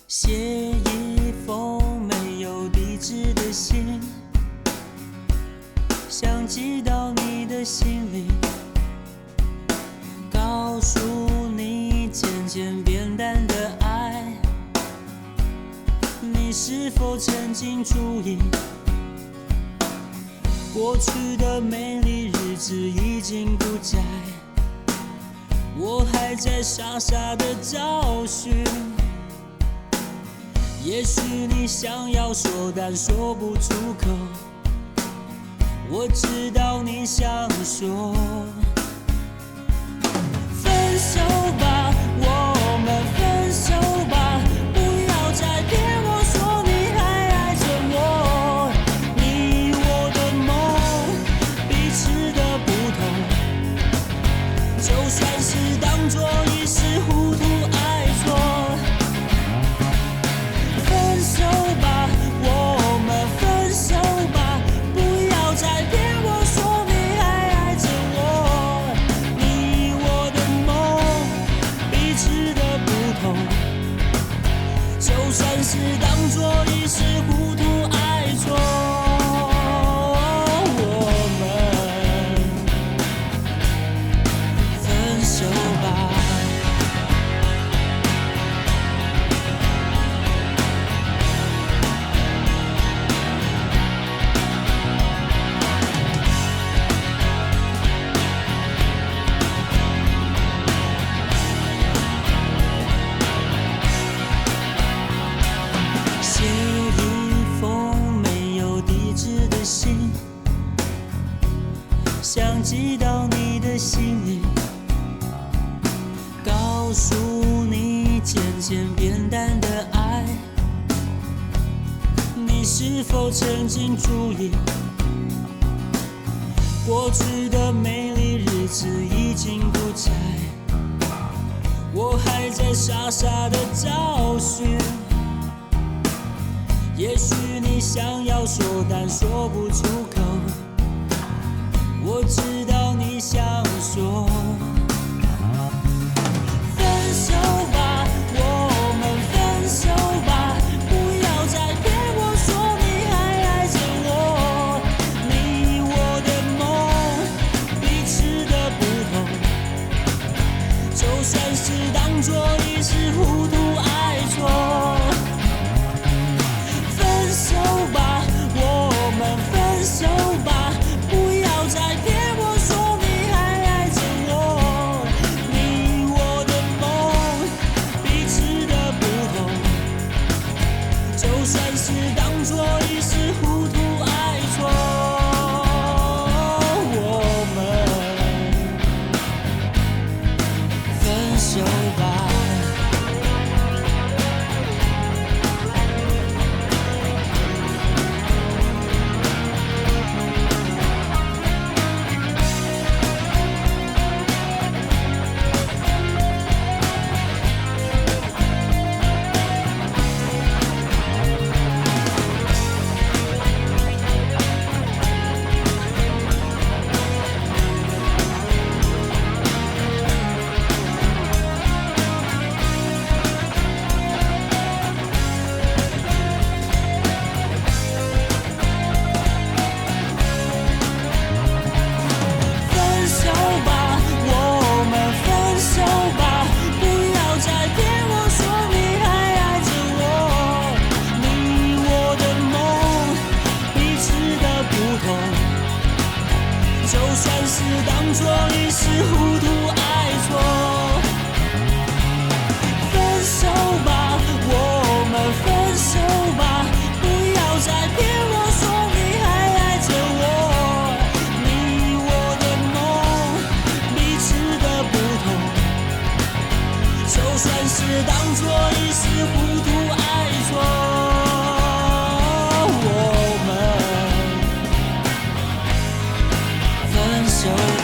写一封没有地址的信，想寄到你的心里，告诉你渐渐变淡的爱，你是否曾经注意，过去的美丽日子已经不在，我还在傻傻的找寻。也许你想要说，但说不出口。我知道你想说，分手吧，我们分手吧，不要再骗我说你还爱着我。你我的梦，彼此的不同，就算是当作一时糊涂爱错。分手吧，我们分手吧，不要再骗我说你还爱着我。你我的梦，彼此的不同，就算是当作一时糊涂爱错。我们分手吧。写一封没有地址的信，想寄到你的心里，告诉你渐渐变淡的爱，你是否曾经注意，过去的美丽日子已经不在，我还在傻傻的找寻。也许你想要说，但说不出口。我知道你想说，分手吧，我们分手吧，不要再骗我说你还爱着我。你我的梦，彼此的不同，就算是当作一时糊涂爱错。分手吧，我们分手吧，不要再骗我说你还爱着我。你我的梦，彼此的不同，就算是当作一时糊涂爱错。我们分手吧。就算是当作一时糊涂爱错，分手吧，我们分手吧，不要再骗我说你还爱着我。你我的梦，彼此的不同，就算是当作一时糊涂爱错。我们分手。